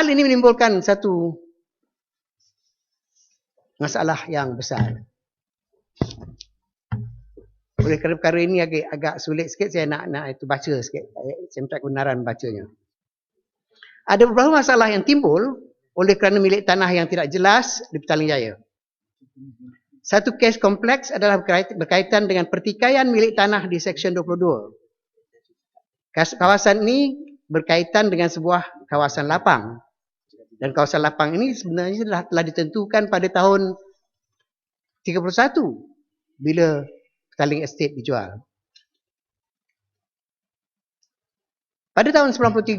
Hal ini menimbulkan satu masalah yang besar. Oleh kerana perkara ini agak sulit sikit, saya nak itu baca sikit. Saya minta kebenaran bacanya. Ada beberapa masalah yang timbul oleh kerana milik tanah yang tidak jelas di Petaling Jaya. Satu kes kompleks adalah berkaitan dengan pertikaian milik tanah di Seksyen 22. Kawasan ini berkaitan dengan sebuah kawasan lapang. Dan kawasan lapang ini sebenarnya telah ditentukan pada tahun 31 bila Petaling Estate dijual. Pada tahun 93,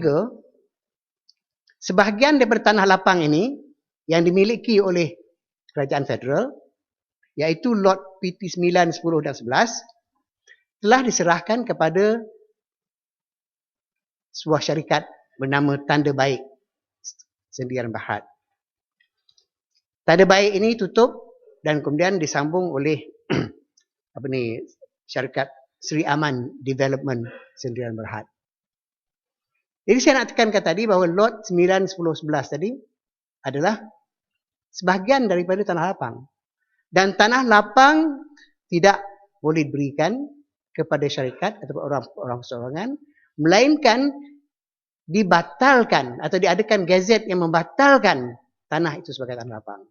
sebahagian daripada tanah lapang ini yang dimiliki oleh Kerajaan Federal, iaitu lot PT 9, 10 dan 11, telah diserahkan kepada sebuah syarikat bernama Tanda Baik Sendirian Berhad. Tanda Baik ini tutup dan kemudian disambung oleh syarikat Sri Aman Development Sendirian Berhad. Jadi saya nak tekankan tadi bahawa lot 9, 10, 11 tadi adalah sebahagian daripada tanah lapang. Dan tanah lapang tidak boleh diberikan kepada syarikat atau orang perseorangan, melainkan dibatalkan atau diadakan gazet yang membatalkan tanah itu sebagai tanah lapang.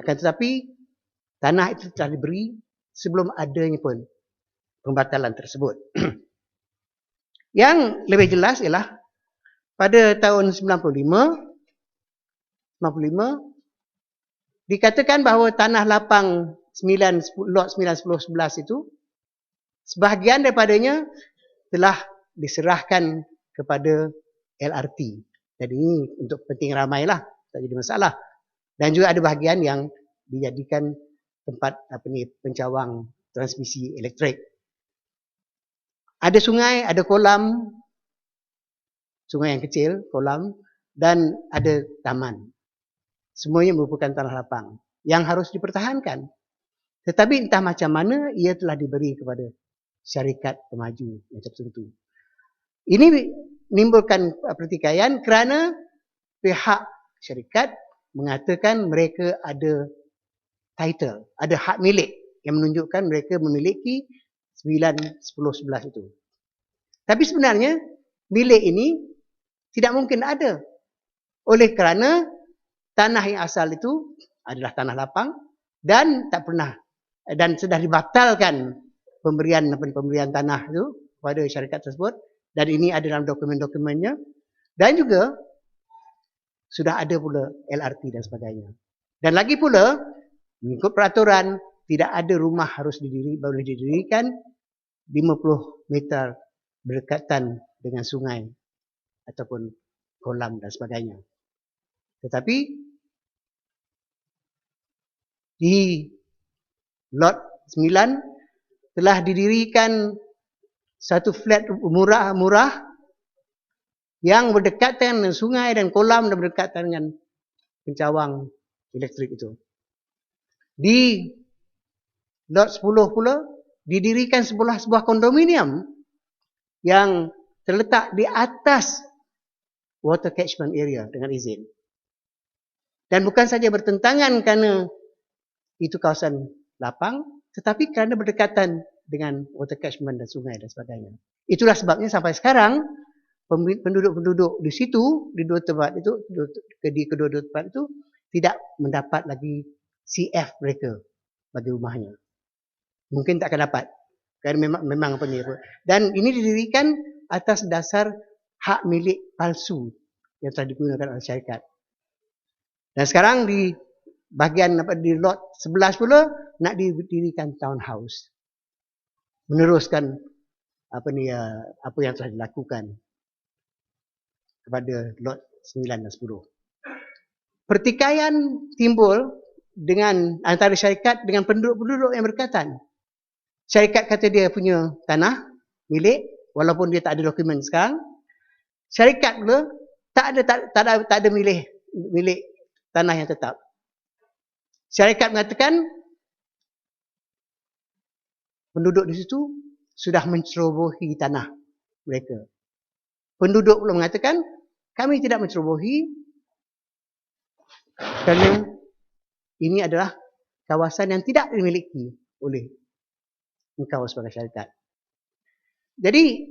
Akan tetapi, tanah itu telah diberi sebelum adanya pun pembatalan tersebut. Yang lebih jelas ialah pada tahun 95 dikatakan bahawa tanah lapang lot 9, 10, 11 itu sebahagian daripadanya telah diserahkan kepada LRT. Jadi ini untuk penting ramai lah, tak jadi masalah. Dan juga ada bahagian yang dijadikan tempat pencawang transmisi elektrik. Ada sungai, ada kolam, sungai yang kecil, kolam, dan ada taman. Semuanya merupakan tanah lapang yang harus dipertahankan. Tetapi entah macam mana ia telah diberi kepada syarikat pemaju yang tertentu. Ini menimbulkan pertikaian kerana pihak syarikat mengatakan mereka ada title, ada hak milik yang menunjukkan mereka memiliki 9, 10, 11 itu. Tapi sebenarnya milik ini tidak mungkin ada. Oleh kerana tanah yang asal itu adalah tanah lapang dan tak pernah dan sudah dibatalkan pemberian tanah itu kepada syarikat tersebut, dan ini ada dalam dokumen-dokumennya, dan juga sudah ada pula LRT dan sebagainya. Dan lagi pula mengikut peraturan tidak ada rumah boleh didirikan 50 meter berdekatan dengan sungai ataupun kolam dan sebagainya. Tetapi di lot 9 telah didirikan satu flat murah-murah yang berdekatan dengan sungai dan kolam dan berdekatan dengan pencawang elektrik itu. Di lot 10 pula didirikan sebuah kondominium yang terletak di atas water catchment area dengan izin. Dan bukan saja bertentangan kerana itu kawasan lapang, tetapi kerana berdekatan dengan water catchment dan sungai dan sebagainya. Itulah sebabnya sampai sekarang penduduk-penduduk di situ, di kedua-dua tempat itu tidak mendapat lagi CF mereka bagi rumahnya. Mungkin tak akan dapat. Kerana memang apa ni. Dan ini didirikan atas dasar hak milik palsu yang telah digunakan oleh syarikat. Dan sekarang di bahagian di lot 11 pula nak didirikan townhouse. Meneruskan apa yang telah dilakukan kepada lot 9 dan 10. Pertikaian timbul dengan antara syarikat dengan penduduk-penduduk yang berdekatan. Syarikat kata dia punya tanah milik walaupun dia tak ada dokumen sekarang. Syarikat pula tak ada milik tanah yang tetap. Syarikat mengatakan penduduk di situ sudah mencerobohi tanah mereka. Penduduk pula mengatakan kami tidak mencerobohi kerana ini adalah kawasan yang tidak dimiliki oleh engkau sebagai syarikat. Jadi,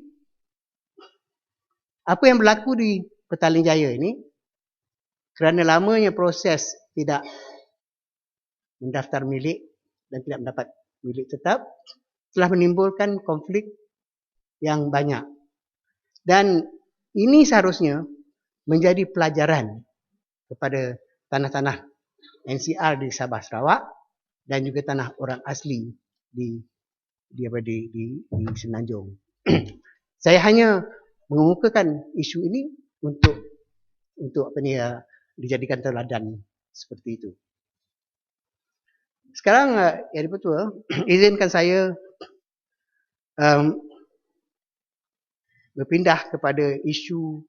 apa yang berlaku di Petaling Jaya ini, kerana lamanya proses tidak mendaftar milik dan tidak mendapat milik tetap, telah menimbulkan konflik yang banyak. Dan ini seharusnya menjadi pelajaran kepada tanah-tanah NCR di Sabah Sarawak dan juga tanah orang asli di Semenanjung. Saya hanya mengemukakan isu ini untuk dijadikan teladan seperti itu. Sekarang, Yang Dipertua, izinkan saya berpindah kepada isu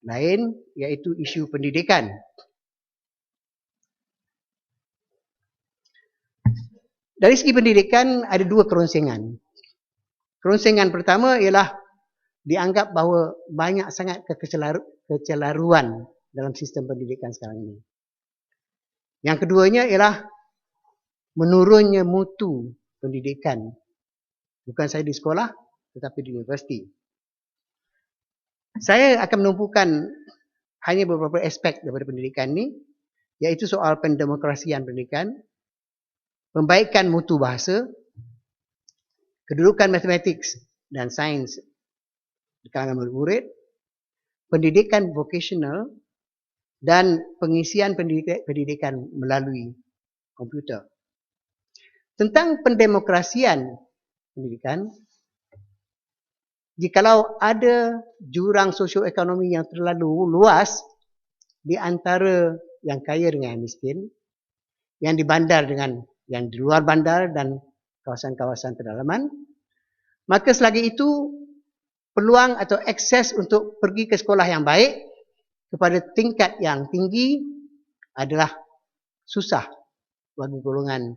lain, iaitu isu pendidikan. Dari segi pendidikan ada dua keronsengan. Keronsengan pertama ialah dianggap bahawa banyak sangat kecelaruan dalam sistem pendidikan sekarang ini. Yang keduanya ialah menurunnya mutu pendidikan. Bukan sahaja di sekolah, tetapi di universiti. Saya akan menumpukan hanya beberapa aspek daripada pendidikan ini, iaitu soal pendemokrasian pendidikan, pembaikan mutu bahasa, kedudukan matematik dan sains di kalangan murid-murid, pendidikan vocasional, dan pengisian pendidikan melalui komputer. Tentang pendemokrasian pendidikan, jikalau ada jurang sosioekonomi yang terlalu luas di antara yang kaya dengan yang miskin, yang di bandar dengan yang di luar bandar dan kawasan-kawasan pedalaman, maka selagi itu peluang atau akses untuk pergi ke sekolah yang baik kepada tingkat yang tinggi adalah susah bagi golongan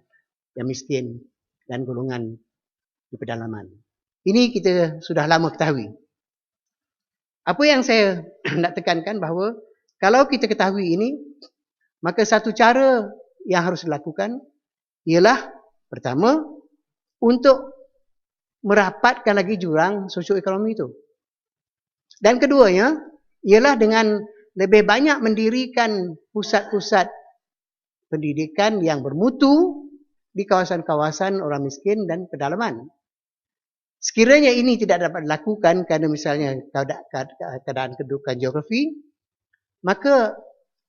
yang miskin dan golongan di pedalaman. Ini kita sudah lama ketahui. Apa yang saya nak tekankan bahawa kalau kita ketahui ini, maka satu cara yang harus dilakukan ialah pertama, untuk merapatkan lagi jurang sosioekonomi itu. Dan keduanya ialah dengan lebih banyak mendirikan pusat-pusat pendidikan yang bermutu di kawasan-kawasan orang miskin dan pedalaman. Sekiranya ini tidak dapat dilakukan kerana misalnya keadaan kedudukan geografi, maka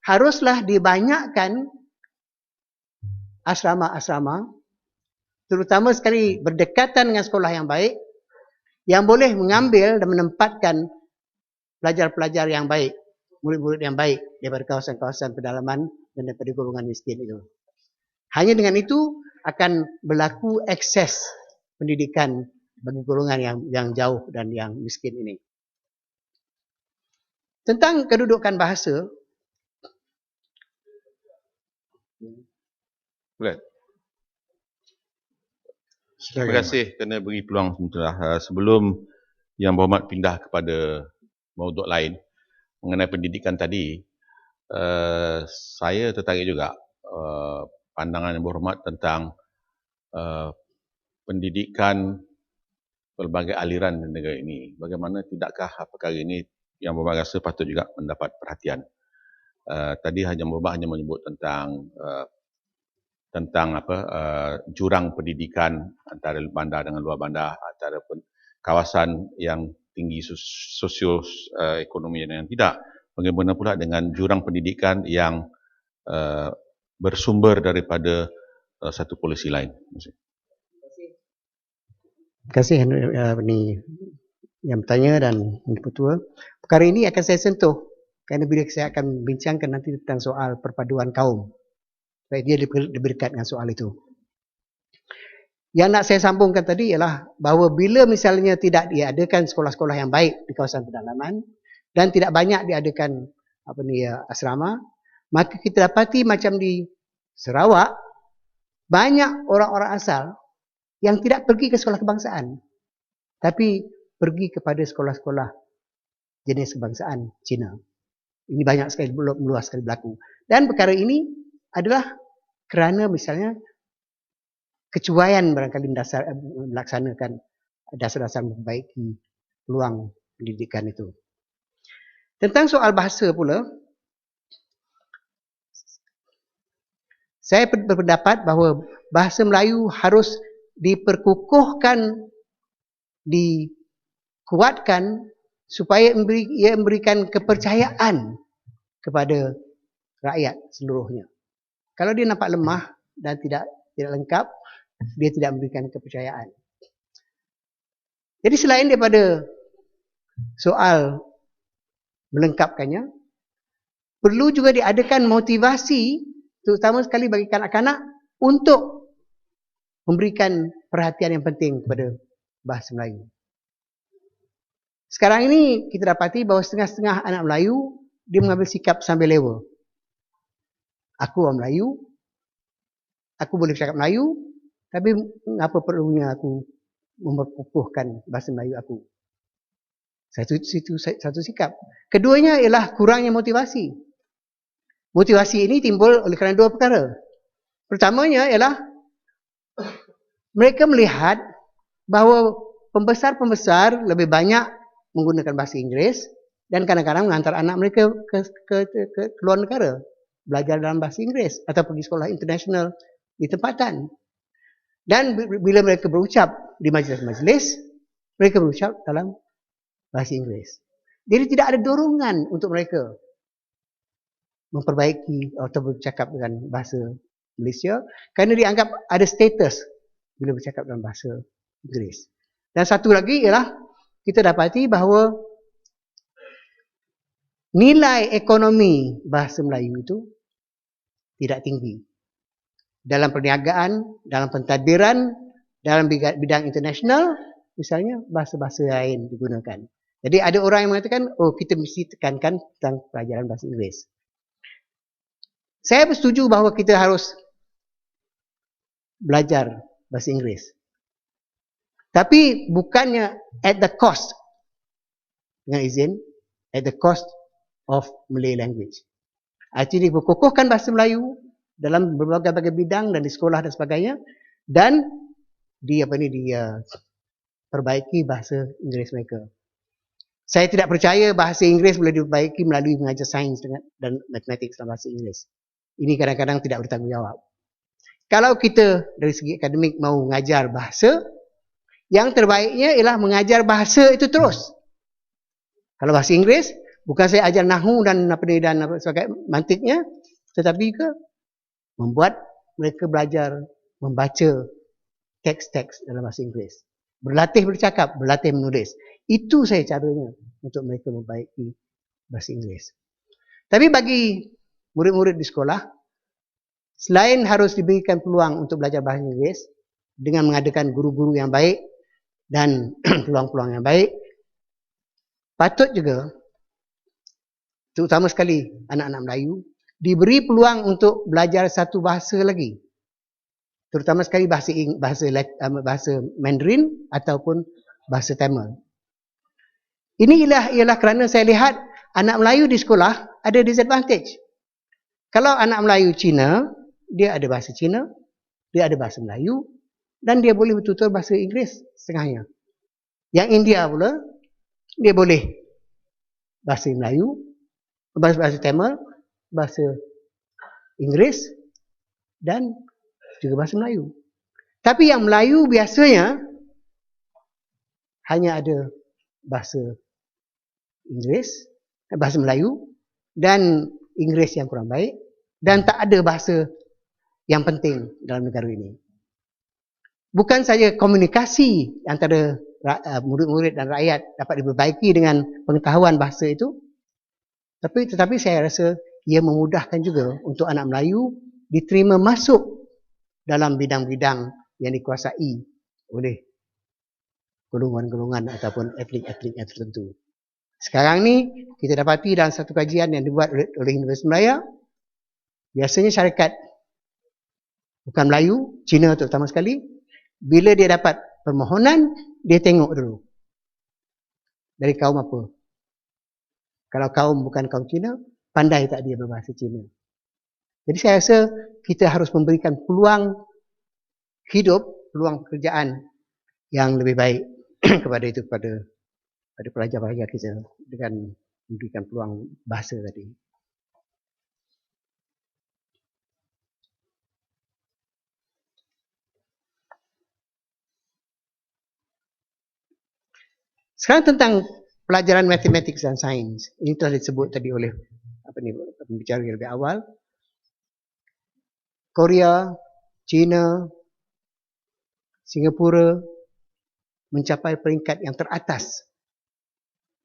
haruslah dibanyakkan asrama-asrama, terutama sekali berdekatan dengan sekolah yang baik, yang boleh mengambil dan menempatkan pelajar-pelajar yang baik, murid-murid yang baik daripada kawasan-kawasan pedalaman dan daripada golongan miskin itu. Hanya dengan itu akan berlaku akses pendidikan bagi golongan yang jauh dan yang miskin ini. Tentang kedudukan bahasa, boleh. Terima kasih kerana beri peluang sebentar. Sebelum Yang Berhormat pindah kepada mauduk lain mengenai pendidikan tadi, saya tertarik juga pandangan Yang Berhormat tentang pendidikan pelbagai aliran di negara ini. Bagaimana tidakkah perkara ini Yang Berhormat rasa patut juga mendapat perhatian. Tadi Yang Berhormat hanya menyebut tentang jurang pendidikan antara bandar dengan luar bandar, antara kawasan yang tinggi sosio-ekonomi dan yang tidak. Bagaimana pula dengan jurang pendidikan yang bersumber daripada satu polisi lain. Terima kasih yang bertanya dan yang dipertua. Perkara ini akan saya sentuh kerana bila saya akan bincangkan nanti tentang soal perpaduan kaum. Baik, dia lebih dekat dengan soal itu. Yang nak saya sambungkan tadi ialah bahawa bila misalnya tidak diadakan sekolah-sekolah yang baik di kawasan pedalaman dan tidak banyak diadakan asrama, maka kita dapati macam di Sarawak banyak orang-orang asal yang tidak pergi ke sekolah kebangsaan, tapi pergi kepada sekolah-sekolah jenis kebangsaan Cina. Ini banyak sekali, meluas sekali berlaku. Dan perkara ini adalah kerana misalnya kecuaian barangkali melaksanakan dasar-dasar memperbaiki peluang pendidikan itu. Tentang soal bahasa pula, saya berpendapat bahawa bahasa Melayu harus diperkukuhkan, dikuatkan supaya ia memberikan kepercayaan kepada rakyat seluruhnya. Kalau dia nampak lemah dan tidak lengkap, dia tidak memberikan kepercayaan. Jadi selain daripada soal melengkapkannya, perlu juga diadakan motivasi, terutama sekali bagi kanak-kanak, untuk memberikan perhatian yang penting kepada bahasa Melayu. Sekarang ini kita dapati bahawa setengah-setengah anak Melayu dia mengambil sikap sambil lewa. Aku orang Melayu, aku boleh bercakap Melayu, tapi apa perlunya aku memperkukuhkan bahasa Melayu aku? Satu sikap. Keduanya ialah kurangnya motivasi. Motivasi ini timbul oleh kerana dua perkara. Pertamanya ialah mereka melihat bahawa pembesar-pembesar lebih banyak menggunakan bahasa Inggeris dan kadang-kadang mengantar anak mereka ke luar negara belajar dalam bahasa Inggeris atau pergi sekolah internasional di tempatan. Dan bila mereka berucap di majlis-majlis, mereka berucap dalam bahasa Inggeris. Jadi tidak ada dorongan untuk mereka memperbaiki atau bercakap dengan bahasa Malaysia kerana dianggap ada status bila bercakap dalam bahasa Inggeris. Dan satu lagi ialah kita dapati bahawa nilai ekonomi bahasa Melayu itu tidak tinggi. Dalam perniagaan, dalam pentadbiran, dalam bidang internasional, misalnya bahasa-bahasa lain digunakan. Jadi ada orang yang mengatakan, oh kita mesti tekankan tentang pelajaran bahasa Inggeris. Saya bersetuju bahawa kita harus belajar bahasa Inggeris. Tapi bukannya at the cost, dengan izin, at the cost of Malay language. Artinya berkukuhkan bahasa Melayu dalam berbagai-bagai bidang dan di sekolah dan sebagainya, dan dia perbaiki bahasa Inggeris mereka. Saya tidak percaya bahasa Inggeris boleh diperbaiki melalui mengajar sains dan matematik dalam bahasa Inggeris. Ini kadang-kadang tidak bertanggungjawab. Kalau kita dari segi akademik mau mengajar bahasa, yang terbaiknya ialah mengajar bahasa itu terus. Kalau bahasa Inggeris, bukan saya ajar nahu dan sebagainya mantiknya, tetapi ke membuat mereka belajar membaca teks-teks dalam bahasa Inggeris. Berlatih bercakap, berlatih menulis. Itu saya caranya untuk mereka memperbaiki bahasa Inggeris. Tapi bagi murid-murid di sekolah, selain harus diberikan peluang untuk belajar bahasa Inggeris dengan mengadakan guru-guru yang baik dan peluang-peluang yang baik, patut juga, terutama sekali anak-anak Melayu, diberi peluang untuk belajar satu bahasa lagi. Terutama sekali bahasa Mandarin ataupun bahasa Tamil. Ini ialah kerana saya lihat anak Melayu di sekolah ada disadvantage. Kalau anak Melayu Cina, dia ada bahasa Cina, dia ada bahasa Melayu, dan dia boleh bertutur bahasa Inggeris setengahnya. Yang India pula, dia boleh bahasa Melayu, bahasa Tamil, bahasa Inggeris, dan juga bahasa Melayu. Tapi yang Melayu biasanya hanya ada bahasa Inggeris, bahasa Melayu, dan Inggeris yang kurang baik, dan tak ada bahasa yang penting dalam negara ini. Bukan saja komunikasi antara murid-murid dan rakyat dapat diperbaiki dengan pengetahuan bahasa itu, tetapi saya rasa ia memudahkan juga untuk anak Melayu diterima masuk dalam bidang-bidang yang dikuasai oleh golongan-golongan ataupun etnik-etnik yang tertentu. Sekarang ni kita dapati dalam satu kajian yang dibuat oleh Universiti Malaya, biasanya syarikat bukan Melayu, Cina terutama sekali, bila dia dapat permohonan, dia tengok dulu dari kaum apa. Kalau kaum bukan kaum Cina, pandai tak dia berbahasa Cina. Jadi saya rasa kita harus memberikan peluang hidup, peluang pekerjaan yang lebih baik kepada pelajar-pelajar kita dengan memberikan peluang bahasa tadi. Sekarang tentang pelajaran matematik dan sains. Ini telah disebut tadi oleh pembicara yang lebih awal. Korea, China, Singapura mencapai peringkat yang teratas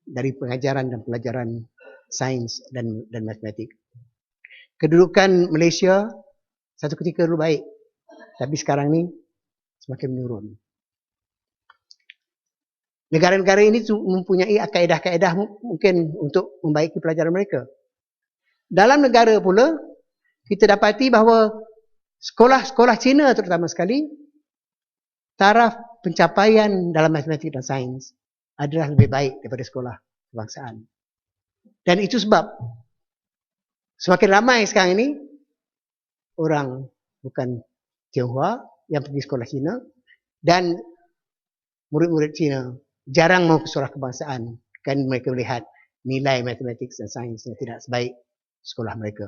dari pengajaran dan pelajaran sains dan matematik. Kedudukan Malaysia satu ketika dulu baik, tapi sekarang ni semakin menurun. Negara-negara ini mempunyai kaedah-kaedah mungkin untuk membaiki pelajaran mereka. Dalam negara pula, kita dapati bahawa sekolah-sekolah Cina terutama sekali, taraf pencapaian dalam matematik dan sains adalah lebih baik daripada sekolah kebangsaan. Dan itu sebab semakin ramai sekarang ini orang bukan Tionghoa yang pergi sekolah Cina dan murid-murid Cina jarang mau ke sekolah kebangsaan kan mereka melihat nilai matematik dan sains yang tidak sebaik sekolah mereka.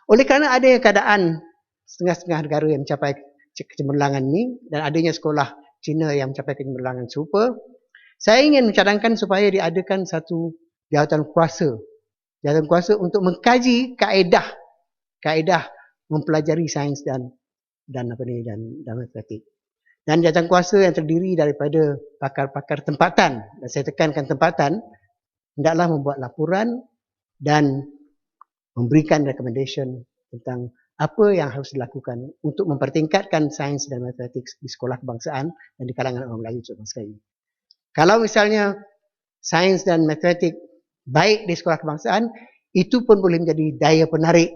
Oleh kerana adanya keadaan setengah-setengah negara yang mencapai kecemerlangan ini dan adanya sekolah Cina yang mencapai kecemerlangan serupa, saya ingin mencadangkan supaya diadakan satu jawatan kuasa untuk mengkaji kaedah mempelajari sains dan matematik. Dan jawatan kuasa yang terdiri daripada pakar-pakar tempatan, dan saya tekankan tempatan, hendaklah membuat laporan dan memberikan recommendation tentang apa yang harus dilakukan untuk mempertingkatkan sains dan matematik di sekolah kebangsaan dan di kalangan orang Melayu terutama sekali. Kalau misalnya sains dan matematik baik di sekolah kebangsaan, itu pun boleh menjadi daya penarik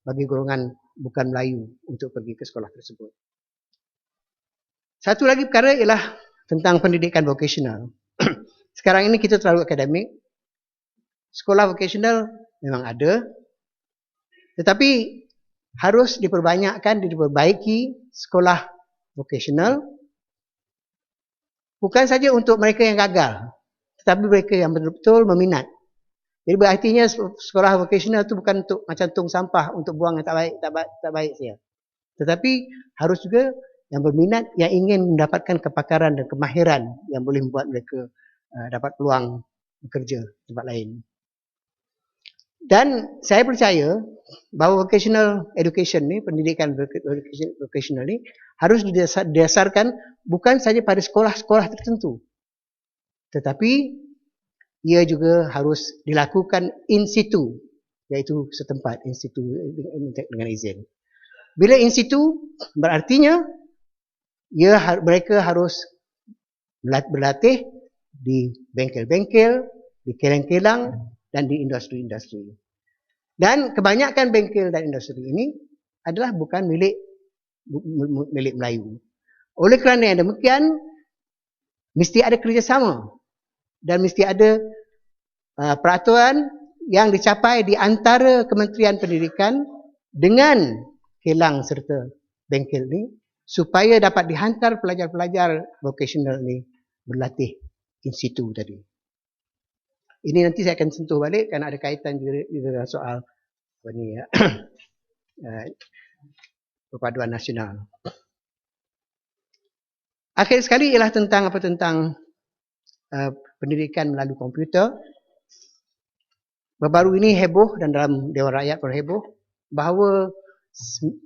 bagi golongan bukan Melayu untuk pergi ke sekolah tersebut. Satu lagi perkara ialah tentang pendidikan vocational. Sekarang ini kita terlalu akademik. Sekolah vocational memang ada, tetapi harus diperbanyakkan, diperbaiki sekolah vocational. Bukan saja untuk mereka yang gagal, tetapi mereka yang betul-betul meminat. Jadi berartinya sekolah vocational itu bukan untuk macam tong sampah untuk buang yang tak baik saja. Tetapi harus juga yang berminat, yang ingin mendapatkan kepakaran dan kemahiran yang boleh membuat mereka dapat peluang bekerja di tempat lain. Dan saya percaya bahawa vocational education ni, pendidikan vocational ni harus didasarkan bukan saja pada sekolah-sekolah tertentu, tetapi ia juga harus dilakukan in situ, iaitu setempat, in situ dengan izin. Bila in situ, berartinya mereka harus berlatih di bengkel-bengkel, di kilang-kilang dan di industri-industri. Dan kebanyakan bengkel dan industri ini adalah bukan milik Melayu. Oleh kerana yang demikian, mesti ada kerjasama dan mesti ada peraturan yang dicapai di antara Kementerian Pendidikan dengan kilang serta bengkel ini, supaya dapat dihantar pelajar-pelajar vocational ni berlatih in situ tadi. Ini nanti saya akan sentuh balik kerana ada kaitan juga dengan soal perpaduan nasional. Akhir sekali ialah tentang pendidikan melalui komputer. Baru-baru ini heboh dan dalam Dewan Rakyat pun heboh bahawa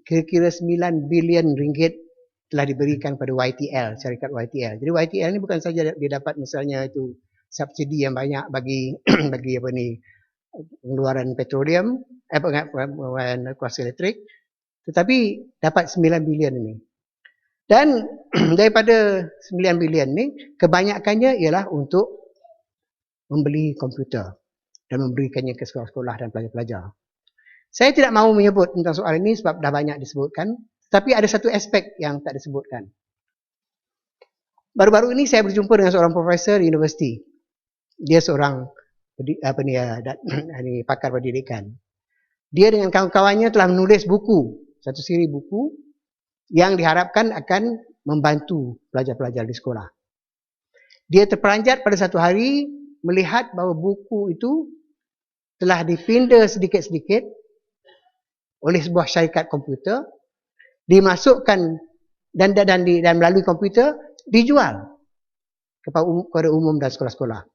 kira-kira 9 bilion ringgit telah diberikan pada YTL, syarikat YTL. Jadi YTL ni bukan saja dia dapat misalnya itu subsidi yang banyak bagi pengeluaran petroleum, pengeluaran kuasa elektrik, tetapi dapat 9 bilion ini. Dan daripada 9 bilion ni, kebanyakannya ialah untuk membeli komputer dan memberikannya ke sekolah-sekolah dan pelajar-pelajar. Saya tidak mahu menyebut tentang soal ini sebab dah banyak disebutkan, tapi ada satu aspek yang tak disebutkan. Baru-baru ini saya berjumpa dengan seorang profesor di universiti. Dia seorang pakar pendidikan. Dia dengan kawan-kawannya telah menulis buku, satu siri buku yang diharapkan akan membantu pelajar-pelajar di sekolah. Dia terperanjat pada satu hari melihat bahawa buku itu telah dipinda sedikit-sedikit oleh sebuah syarikat komputer, dimasukkan dan melalui komputer dijual kepada umum dan sekolah-sekolah.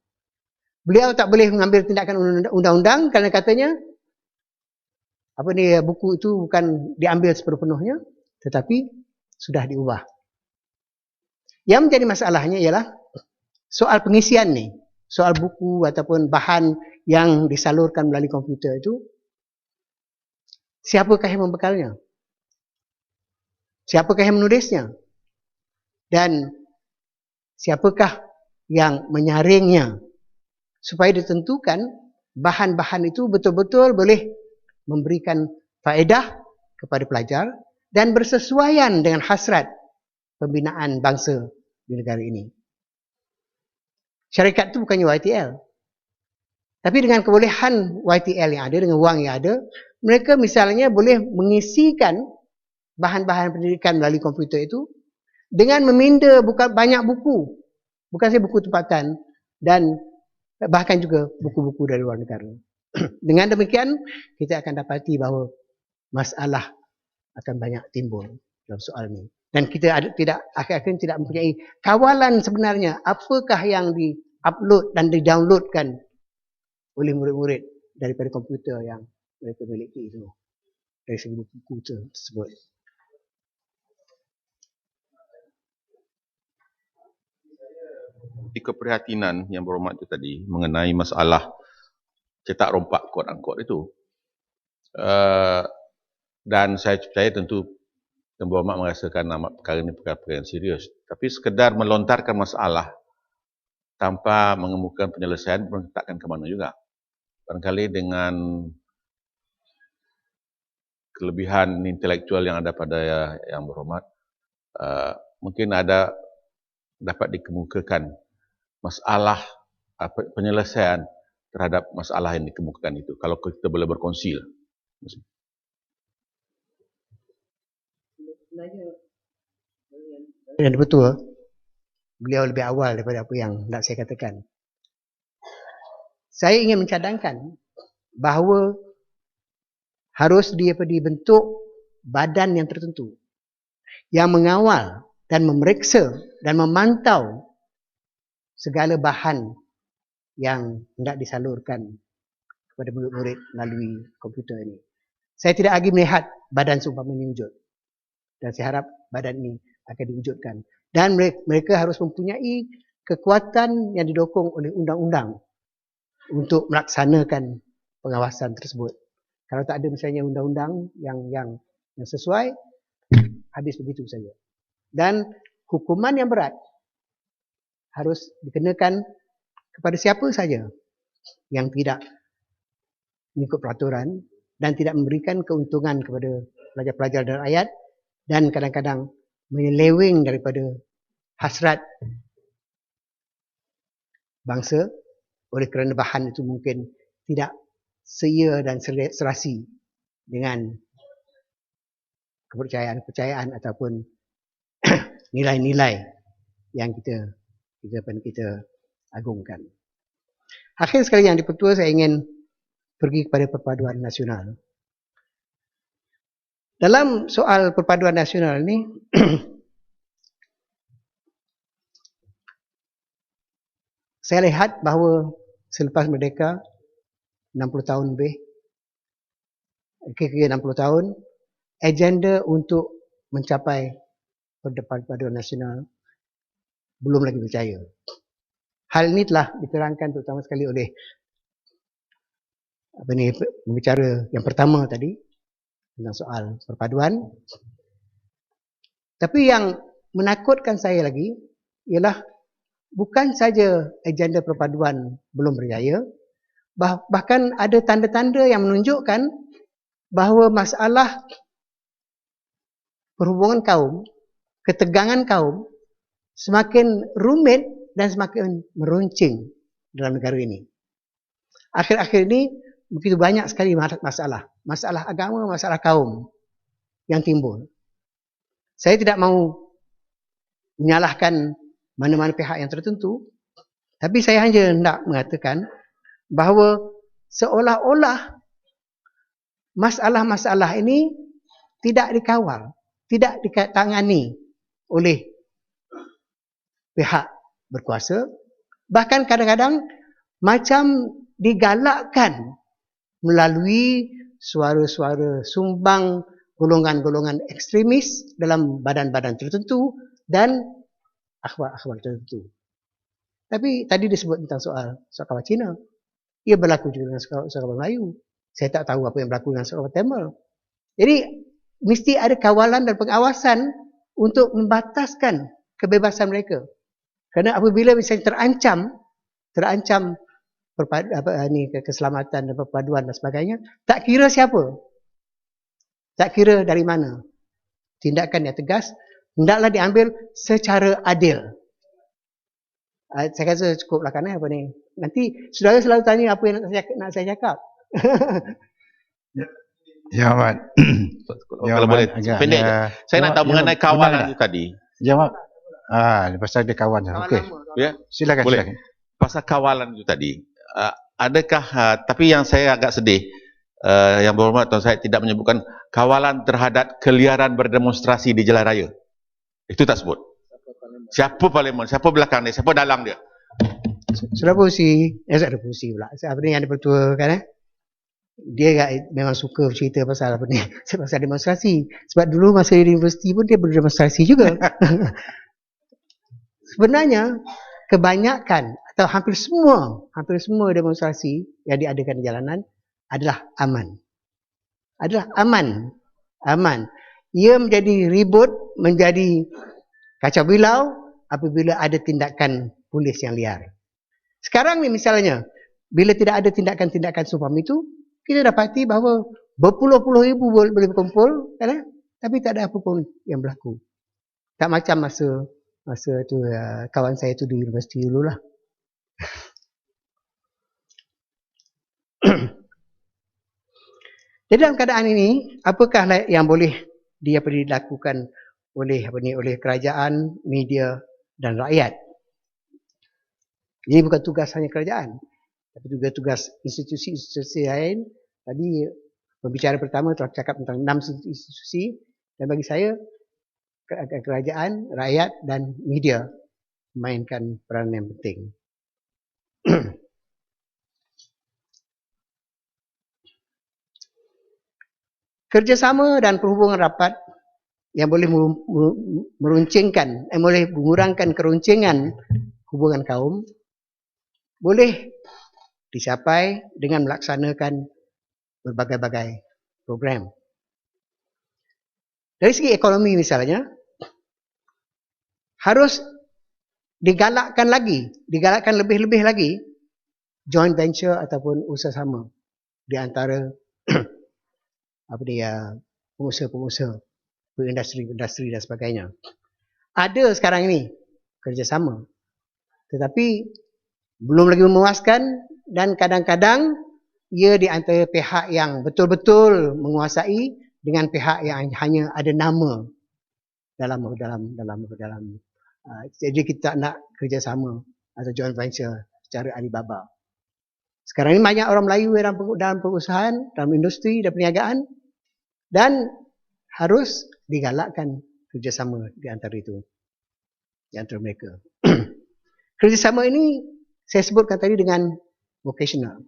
Beliau tak boleh mengambil tindakan undang-undang kerana katanya buku itu bukan diambil sepenuhnya, tetapi sudah diubah. Yang menjadi masalahnya ialah soal pengisian ni, soal buku ataupun bahan yang disalurkan melalui komputer itu, siapakah yang membekalnya? Siapakah yang menulisnya? Dan siapakah yang menyaringnya? Supaya ditentukan bahan-bahan itu betul-betul boleh memberikan faedah kepada pelajar dan bersesuaian dengan hasrat pembinaan bangsa di negara ini. Syarikat itu bukannya YTL. Tapi dengan kebolehan YTL yang ada, dengan wang yang ada, mereka misalnya boleh mengisikan bahan-bahan pendidikan melalui komputer itu dengan meminda banyak buku. Bukan saja buku tempatan dan bahkan juga buku-buku dari luar negara. Dengan demikian, kita akan dapati bahawa masalah akan banyak timbul dalam soal ini. Dan kita akhir-akhir tidak mempunyai kawalan sebenarnya apakah yang di-upload dan di-downloadkan oleh murid-murid daripada komputer yang mereka miliki itu. Dari segi buku tersebut. Di keprihatinan yang berhormat itu tadi mengenai masalah cetak rompak quote-unquote itu, dan saya percaya tentu Yang Berhormat merasakan perkara ini perkara yang serius, tapi sekedar melontarkan masalah tanpa mengemukakan penyelesaian belum takkan ke mana juga. Barangkali dengan kelebihan intelektual yang ada pada Yang Berhormat, mungkin ada dapat dikemukakan masalah penyelesaian terhadap masalah yang dikemukakan itu. Kalau kita boleh berkongsi. Dan betul, beliau lebih awal daripada apa yang nak saya katakan. Saya ingin mencadangkan bahawa harus dibentuk badan yang tertentu yang mengawal dan memeriksa dan memantau segala bahan yang hendak disalurkan kepada murid-murid melalui komputer ini. Saya tidak lagi melihat badan seumpama ini wujud. Dan saya harap badan ini akan diwujudkan. Dan mereka harus mempunyai kekuatan yang didukung oleh undang-undang untuk melaksanakan pengawasan tersebut. Kalau tak ada misalnya undang-undang yang sesuai, habis begitu saja. Dan hukuman yang berat harus dikenakan kepada siapa saja yang tidak mengikut peraturan dan tidak memberikan keuntungan kepada pelajar-pelajar dan rakyat, dan kadang-kadang menyeleweng daripada hasrat bangsa oleh kerana bahan itu mungkin tidak seya dan serasi dengan kepercayaan ataupun nilai-nilai yang kita agungkan. Akhir sekali yang di-Pertua, saya ingin pergi kepada perpaduan nasional. Dalam soal perpaduan nasional ini, saya lihat bahawa selepas merdeka 60 tahun lebih, kira-kira 60 tahun, agenda untuk mencapai perpaduan nasional belum lagi berjaya. Hal ini telah diterangkan terutama sekali oleh pembicara yang pertama tadi tentang soal perpaduan. Tapi yang menakutkan saya lagi ialah bukan saja agenda perpaduan belum berjaya, bahkan ada tanda-tanda yang menunjukkan bahawa masalah perhubungan kaum, ketegangan kaum semakin rumit dan semakin meruncing dalam negara ini. Akhir-akhir ini begitu banyak sekali masalah. Masalah agama, masalah kaum yang timbul. Saya tidak mau menyalahkan mana-mana pihak yang tertentu, tapi saya hanya hendak mengatakan bahawa seolah-olah masalah-masalah ini tidak dikawal, tidak ditangani oleh pihak berkuasa, bahkan kadang-kadang macam digalakkan melalui suara-suara sumbang golongan-golongan ekstremis dalam badan-badan tertentu dan akhwat-akhwat tertentu. Tapi tadi disebut tentang soal kawan Cina. Ia berlaku juga dengan kawan Melayu. Saya tak tahu apa yang berlaku dengan kawan Tamil. Jadi mesti ada kawalan dan pengawasan untuk membataskan kebebasan mereka. Kerana apabila misalnya terancam keselamatan dan perpaduan dan sebagainya, tak kira siapa, tak kira dari mana, tindakan yang tegas hendaklah diambil secara adil. Saya rasa cukuplah kan apa ni. Nanti saudara selalu tanya apa yang nak saya cakap. Ya, Mat. Kalau boleh pendek. Saya nak tahu mengenai kawalan itu tadi. Jawab. Pasal dia kawan. Okey. Ya, silakan. Boleh. Pasal kawalan itu tadi. Adakah tapi yang saya agak sedih yang berhormat Tuan Syed tidak menyebutkan kawalan terhadap keliaran berdemonstrasi di jalan raya. Itu tak sebut. Siapa parlimen, siapa belakang dia, siapa dalang dia. Sudah Pusi, ada Pusi pula. Apa ni yang dipertua kan dia memang suka cerita pasal apa ni, pasal demonstrasi. Sebab dulu masa di universiti pun dia berdemonstrasi juga. Sebenarnya kebanyakan atau hampir semua demonstrasi yang diadakan di jalanan adalah aman. Aman. Ia menjadi ribut, menjadi kacau bilau apabila ada tindakan polis yang liar. Sekarang ni misalnya, bila tidak ada tindakan-tindakan seumpama itu, kita dapati bahawa berpuluh-puluh ribu boleh berkumpul, kan? Tapi tak ada apa pun yang berlaku. Tak macam masa tu kawan saya tu di universiti dululah. Jadi dalam keadaan ini, apakah yang boleh dilakukan oleh kerajaan, media dan rakyat? Jadi bukan tugas hanya kerajaan, tapi juga tugas institusi-institusi lain. Tadi pembicara pertama telah cakap tentang 6 institusi, dan bagi saya kerajaan, rakyat dan media memainkan peranan yang penting. Kerjasama dan perhubungan rapat yang boleh boleh mengurangkan keruncingan hubungan kaum boleh dicapai dengan melaksanakan berbagai-bagai program. Dari segi ekonomi misalnya, harus digalakkan lebih-lebih lagi joint venture ataupun usaha sama di antara pengusaha-pengusaha, industri dan sebagainya. Ada sekarang ini kerjasama, tetapi belum lagi memuaskan dan kadang-kadang ia di antara pihak yang betul-betul menguasai dengan pihak yang hanya ada nama dalam jadi kita nak kerjasama atau joint venture secara Alibaba. Sekarang ini banyak orang Melayu dalam perusahaan, dalam industri dan perniagaan, dan harus digalakkan kerjasama di antara itu, di antara mereka. Kerjasama ini saya sebutkan tadi dengan vocational,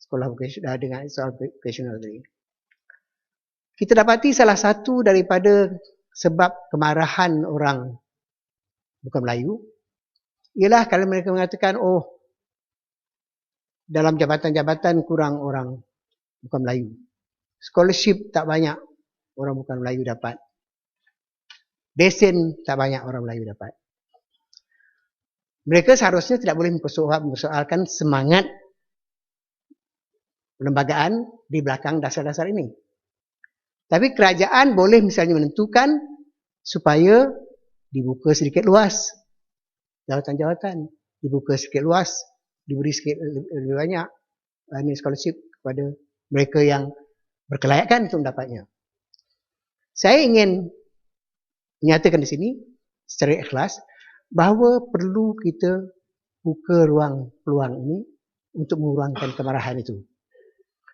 sekolah vocational, dengan soal vocational tadi. Kita dapati salah satu daripada sebab kemarahan orang bukan Melayu ialah kalau mereka mengatakan, oh, dalam jabatan-jabatan kurang orang bukan Melayu. Scholarship tak banyak orang bukan Melayu dapat. Besen tak banyak orang Melayu dapat. Mereka seharusnya tidak boleh mempersoalkan semangat perlembagaan di belakang dasar-dasar ini. Tapi kerajaan boleh misalnya menentukan supaya dibuka sedikit luas jawatan-jawatan, dibuka sedikit luas, diberi sedikit lebih banyak scholarship kepada mereka yang berkelayakan untuk mendapatnya. Saya ingin menyatakan di sini secara ikhlas bahawa perlu kita buka ruang peluang ini untuk mengurangkan kemarahan itu.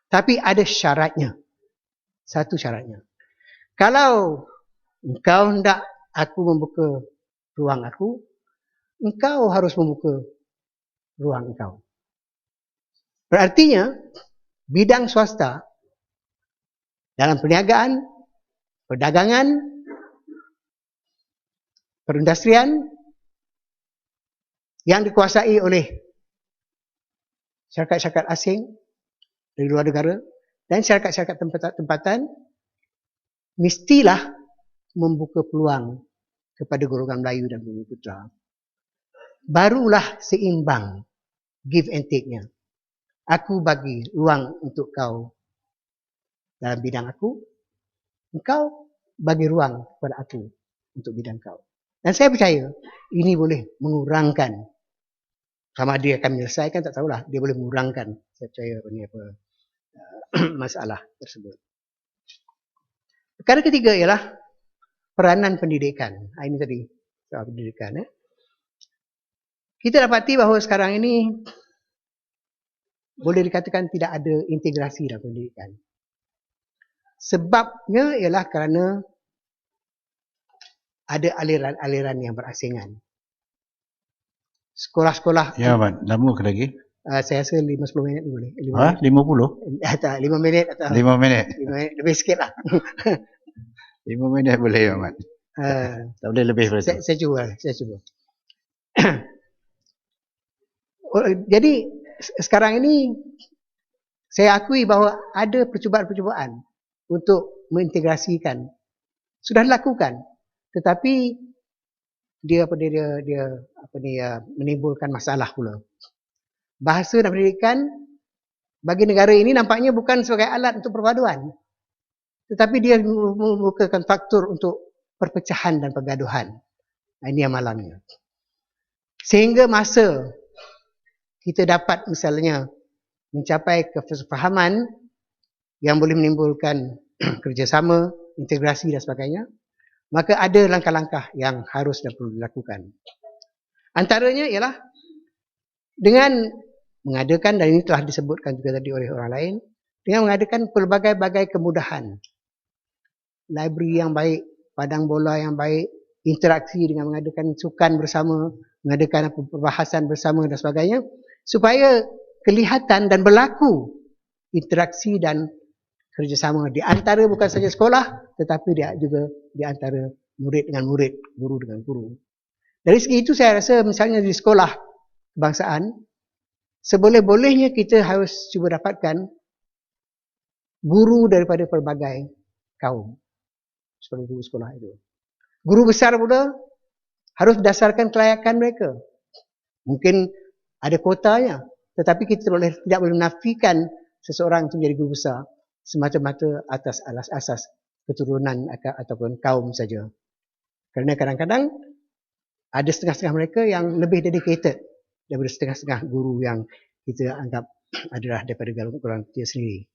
Tapi ada syaratnya. Satu syaratnya. Kalau engkau hendak aku membuka ruang aku, engkau harus membuka ruang engkau. Berartinya, bidang swasta dalam perniagaan, perdagangan, perindustrian yang dikuasai oleh syarikat-syarikat asing dari luar negara dan syarikat-syarikat tempatan mestilah membuka peluang kepada golongan Melayu dan Bumi Putra. Barulah seimbang give and take-nya. Aku bagi ruang untuk kau dalam bidang aku, engkau bagi ruang kepada aku untuk bidang kau. Dan saya percaya ini boleh mengurangkan, sama dia akan menyelesaikan tak tahulah, dia boleh mengurangkan, saya percaya masalah tersebut. Perkara ketiga ialah peranan pendidikan. Ini tadi soal pendidikan. Kita dapati bahawa sekarang ini boleh dikatakan tidak ada integrasi dalam pendidikan. Sebabnya ialah kerana ada aliran-aliran yang berasingan. Sekolah-sekolah. Ya, Mat. Lama ke lagi? Saya rasa 5-10 minit boleh. 50? Tak, 5 minit atau 5 minit. 5 minit lebih sikit lah. 5 minit boleh, ya, Mat. Tak boleh lebih daripada tu. Saya cuba. Jadi sekarang ini saya akui bahawa ada percubaan-percubaan untuk mengintegrasikan. Sudah dilakukan, tetapi dia menimbulkan masalah pula. Bahasa dan pendidikan bagi negara ini nampaknya bukan sebagai alat untuk perpaduan, tetapi dia membukakan faktor untuk perpecahan dan pergaduhan. Ini yang malangnya. Sehingga masa kita dapat misalnya mencapai kesepahaman yang boleh menimbulkan kerjasama, integrasi dan sebagainya, maka ada langkah-langkah yang harus dan perlu dilakukan. Antaranya ialah dengan mengadakan, dan ini telah disebutkan juga tadi oleh orang lain, dengan mengadakan pelbagai-bagai kemudahan. Library yang baik, padang bola yang baik, interaksi dengan mengadakan sukan bersama, mengadakan perbahasan bersama dan sebagainya, supaya kelihatan dan berlaku interaksi dan kerjasama di antara bukan saja sekolah, tetapi dia juga di antara murid dengan murid, guru dengan guru. Dari segi itu saya rasa misalnya di sekolah kebangsaan, seboleh-bolehnya kita harus cuba dapatkan guru daripada pelbagai kaum sebagai guru sekolah itu. Guru besar pula harus berdasarkan kelayakan mereka. Mungkin ada kuotanya, tetapi kita tidak boleh menafikan seseorang itu menjadi guru besar semata-mata atas asas keturunan ataupun kaum saja. Kerana kadang-kadang ada setengah-setengah mereka yang lebih dedicated daripada setengah-setengah guru yang kita anggap adalah daripada golongan kita sendiri.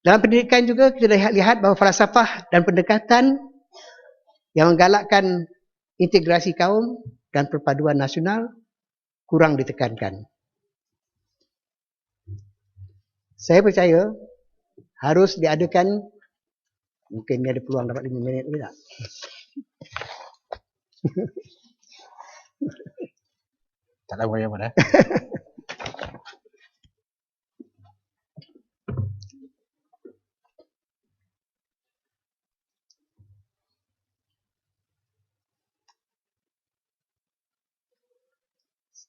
Dalam pendidikan juga kita lihat bahawa falsafah dan pendekatan yang menggalakkan integrasi kaum dan perpaduan nasional kurang ditekankan. Saya percaya harus diadakan, mungkin ada peluang dapat 5 minit lagi tak? Tak tahu yang mana.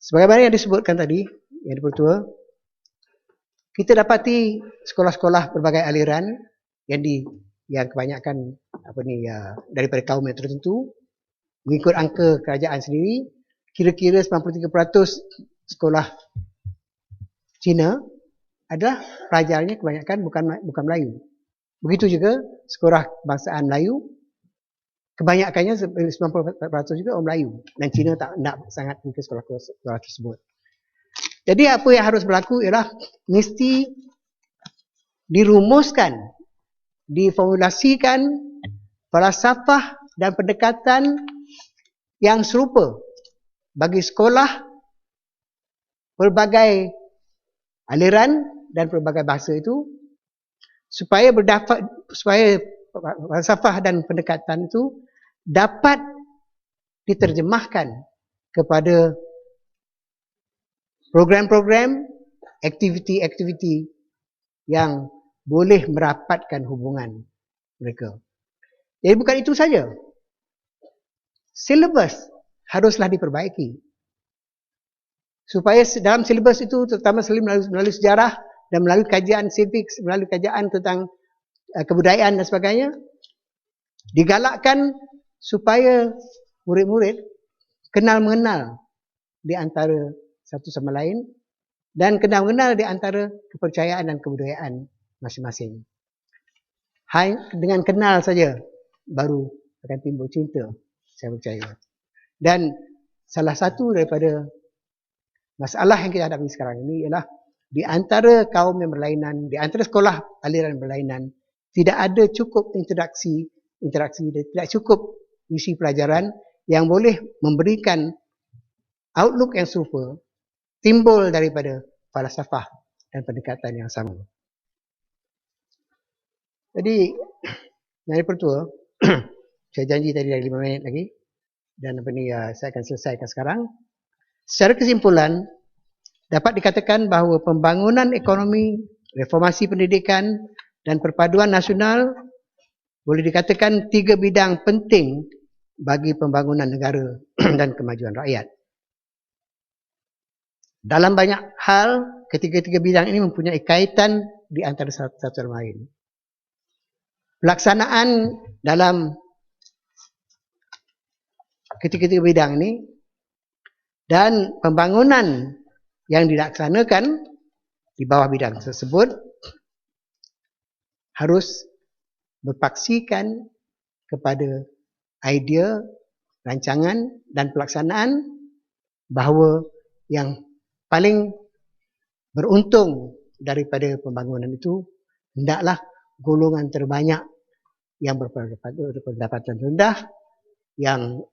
Sebagaimana yang disebutkan tadi, yang dipertua, kita dapati sekolah-sekolah berbagai aliran yang kebanyakan daripada kaum yang tertentu, mengikut angka kerajaan sendiri, kira-kira 93% sekolah Cina adalah pelajarnya kebanyakan bukan Melayu. Begitu juga sekolah kebangsaan Melayu, kebanyakannya 90% juga orang Melayu, dan Cina tak sangat ke sekolah tersebut. Jadi apa yang harus berlaku ialah mesti dirumuskan, diformulasikan falsafah dan pendekatan yang serupa bagi sekolah pelbagai aliran dan pelbagai bahasa itu, supaya falsafah dan pendekatan itu dapat diterjemahkan kepada program-program, aktiviti-aktiviti yang boleh merapatkan hubungan mereka. Jadi bukan itu saja. Silabus haruslah diperbaiki. Supaya dalam silabus itu, terutama melalui sejarah dan melalui kajian civic, melalui kajian tentang kebudayaan dan sebagainya, digalakkan supaya murid-murid kenal mengenal di antara satu sama lain dan kenal mengenal di antara kepercayaan dan kebudayaan masing-masing. Dengan kenal saja baru akan timbul cinta, saya percaya. Dan salah satu daripada masalah yang kita hadapi sekarang ini ialah di antara kaum yang berlainan, di antara sekolah aliran berlainan, tidak ada cukup interaksi, tidak cukup isi pelajaran yang boleh memberikan outlook yang serupa, timbul daripada falsafah dan pendekatan yang sama. Jadi, Yang Pertua, saya janji tadi dari 5 minit lagi, dan saya akan selesaikan sekarang. Secara kesimpulan, dapat dikatakan bahawa pembangunan ekonomi, reformasi pendidikan dan perpaduan nasional boleh dikatakan 3 bidang penting bagi pembangunan negara dan kemajuan rakyat. Dalam banyak hal, ketiga-tiga bidang ini mempunyai kaitan di antara satu sama lain. Pelaksanaan dalam ketiga-tiga bidang ini dan pembangunan yang dilaksanakan di bawah bidang tersebut harus berpaksikan kepada idea, rancangan dan pelaksanaan bahawa yang paling beruntung daripada pembangunan itu hendaklah golongan terbanyak yang berpendapatan rendah, yang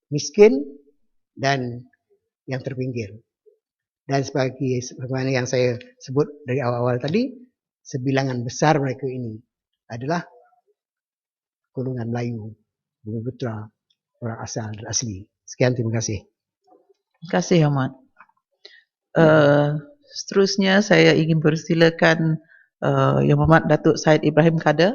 miskin dan yang terpinggir. Dan sebagaimana yang saya sebut dari awal-awal tadi, sebilangan besar mereka ini adalah golongan Melayu, Bumiputra, orang asal dan asli. Sekian, terima kasih. Terima kasih, Ahmad. Seterusnya saya ingin persilakan Yang Berhormat Datuk Syed Ibrahim Kader